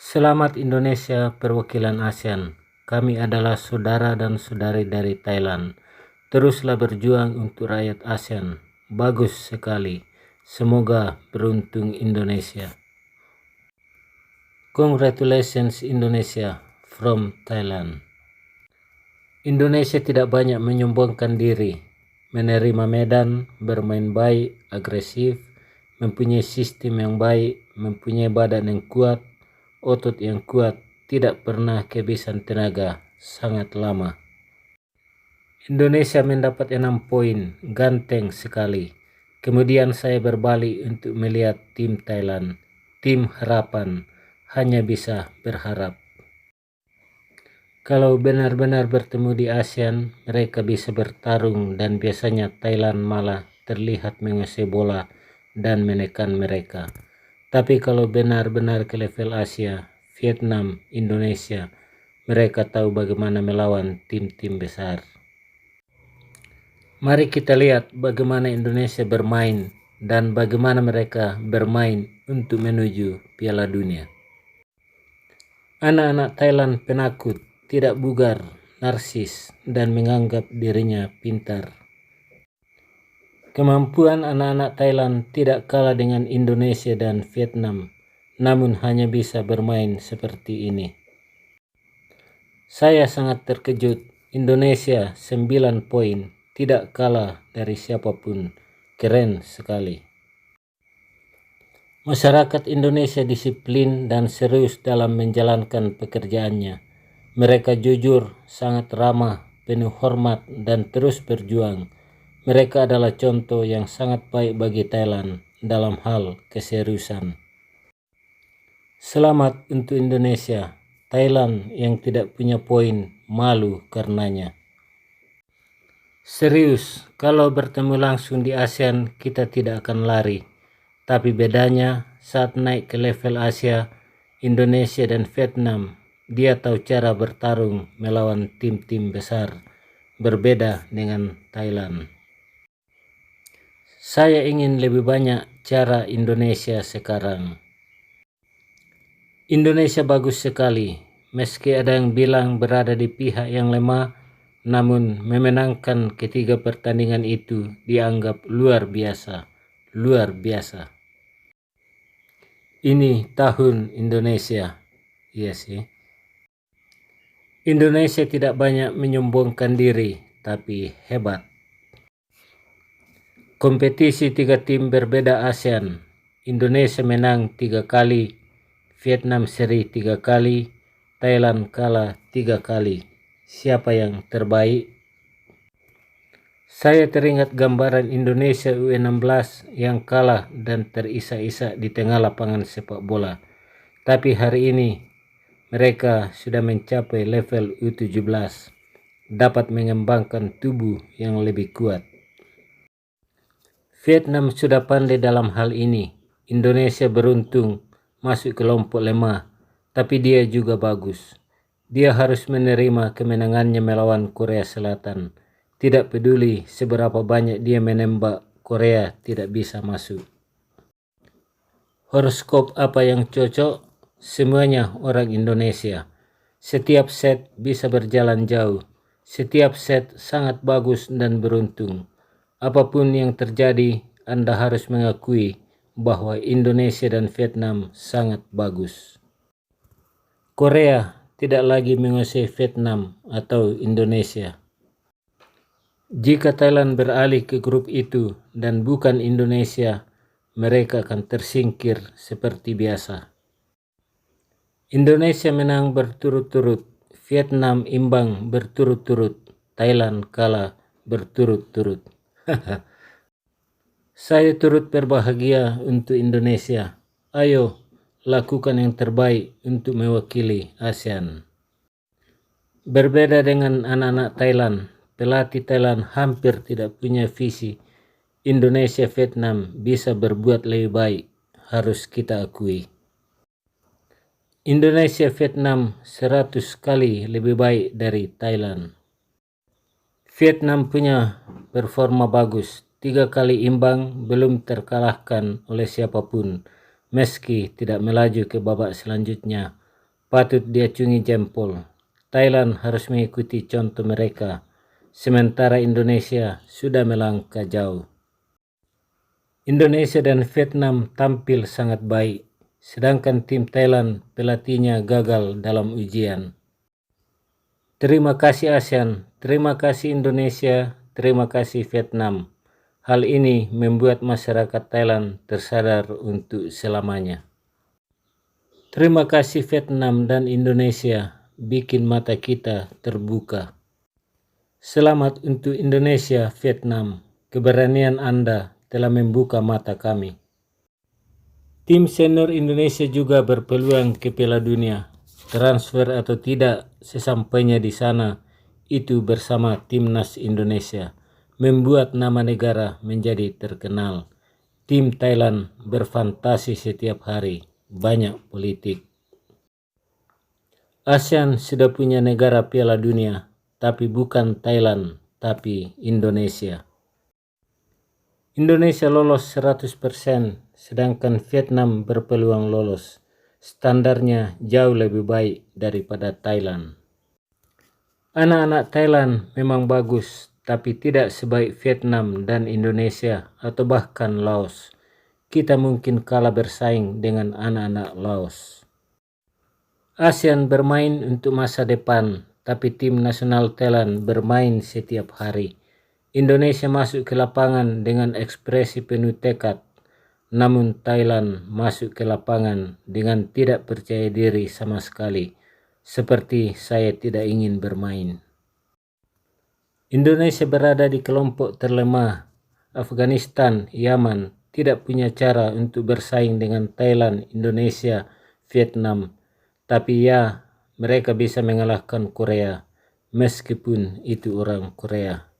Selamat Indonesia perwakilan ASEAN. Kami adalah saudara dan saudari dari Thailand. Teruslah berjuang untuk rakyat ASEAN. Bagus sekali. Semoga beruntung Indonesia. Congratulations Indonesia from Thailand. Indonesia tidak banyak menyombongkan diri, menerima medan, bermain baik, agresif, mempunyai sistem yang baik, mempunyai badan yang kuat, otot yang kuat, tidak pernah kehabisan tenaga, sangat lama. Indonesia mendapat 6 poin, ganteng sekali. Kemudian saya berbalik untuk melihat tim Thailand, tim harapan, hanya bisa berharap. Kalau benar-benar bertemu di ASEAN, mereka bisa bertarung dan biasanya Thailand malah terlihat menguasai bola dan menekan mereka. Tapi kalau benar-benar ke level Asia, Vietnam, Indonesia, mereka tahu bagaimana melawan tim-tim besar. Mari kita lihat bagaimana Indonesia bermain dan bagaimana mereka bermain untuk menuju Piala Dunia. Anak-anak Thailand penakut, tidak bugar, narsis, dan menganggap dirinya pintar. Kemampuan anak-anak Thailand tidak kalah dengan Indonesia dan Vietnam, namun hanya bisa bermain seperti ini. Saya sangat terkejut. Indonesia 9 poin, tidak kalah dari siapapun. Keren sekali. Masyarakat Indonesia disiplin dan serius dalam menjalankan pekerjaannya. Mereka jujur, sangat ramah, penuh hormat, dan terus berjuang. Mereka adalah contoh yang sangat baik bagi Thailand dalam hal keseriusan. Selamat untuk Indonesia. Thailand yang tidak punya poin malu karenanya. Serius, kalau bertemu langsung di ASEAN kita tidak akan lari. Tapi bedanya saat naik ke level Asia, Indonesia dan Vietnam, dia tahu cara bertarung melawan tim-tim besar, berbeda dengan Thailand. Saya ingin lebih banyak cara Indonesia sekarang. Indonesia bagus sekali, meski ada yang bilang berada di pihak yang lemah, namun memenangkan ketiga pertandingan itu dianggap luar biasa, luar biasa. Ini tahun Indonesia, iya sih. Indonesia tidak banyak menyombongkan diri, tapi hebat. Kompetisi 3 tim berbeda ASEAN. Indonesia menang 3 kali, Vietnam seri 3 kali, Thailand kalah 3 kali. Siapa yang terbaik? Saya teringat gambaran Indonesia U16 yang kalah dan terisak-isak di tengah lapangan sepak bola. Tapi hari ini mereka sudah mencapai level U17, dapat mengembangkan tubuh yang lebih kuat. Vietnam sudah pandai dalam hal ini. Indonesia beruntung masuk kelompok lemah, tapi dia juga bagus. Dia harus menerima kemenangannya melawan Korea Selatan. Tidak peduli seberapa banyak dia menembak, Korea tidak bisa masuk. Horoskop apa yang cocok? Semuanya orang Indonesia. Setiap set bisa berjalan jauh. Setiap set sangat bagus dan beruntung. Apapun yang terjadi, Anda harus mengakui bahwa Indonesia dan Vietnam sangat bagus. Korea tidak lagi menguasai Vietnam atau Indonesia. Jika Thailand beralih ke grup itu dan bukan Indonesia, mereka akan tersingkir seperti biasa. Indonesia menang berturut-turut, Vietnam imbang berturut-turut, Thailand kalah berturut-turut. Saya turut berbahagia untuk Indonesia. Ayo, lakukan yang terbaik untuk mewakili ASEAN. Berbeda dengan anak-anak Thailand, pelatih Thailand hampir tidak punya visi. Indonesia Vietnam bisa berbuat lebih baik, harus kita akui. Indonesia Vietnam 100 kali lebih baik dari Thailand. Vietnam punya performa bagus, 3 kali imbang, belum terkalahkan oleh siapapun, meski tidak melaju ke babak selanjutnya. patut diacungi jempol. Thailand harus mengikuti contoh mereka, sementara Indonesia sudah melangkah jauh. Indonesia dan Vietnam tampil sangat baik, sedangkan tim Thailand pelatihnya gagal dalam ujian. Terima kasih ASEAN, terima kasih Indonesia, terima kasih Vietnam. Hal ini membuat masyarakat Thailand tersadar untuk selamanya. Terima kasih Vietnam dan Indonesia, bikin mata kita terbuka. Selamat untuk Indonesia, Vietnam, keberanian Anda telah membuka mata kami. Tim senior Indonesia juga berpeluang ke Piala Dunia. Transfer atau tidak, sesampainya di sana, itu bersama timnas Indonesia, membuat nama negara menjadi terkenal. Tim Thailand berfantasi setiap hari, banyak politik. ASEAN sudah punya negara Piala Dunia, tapi bukan Thailand, tapi Indonesia. Indonesia lolos 100%, sedangkan Vietnam berpeluang lolos. Standarnya jauh lebih baik daripada Thailand. Anak-anak Thailand memang bagus, tapi tidak sebaik Vietnam dan Indonesia atau bahkan Laos. Kita mungkin kalah bersaing dengan anak-anak Laos. ASEAN bermain untuk masa depan, tapi tim nasional Thailand bermain setiap hari. Indonesia masuk ke lapangan dengan ekspresi penuh tekad, namun Thailand masuk ke lapangan dengan tidak percaya diri sama sekali, seperti saya tidak ingin bermain. Indonesia berada di kelompok terlemah. Afghanistan, Yaman tidak punya cara untuk bersaing dengan Thailand, Indonesia, Vietnam. Tapi ya, mereka bisa mengalahkan Korea, meskipun itu orang Korea.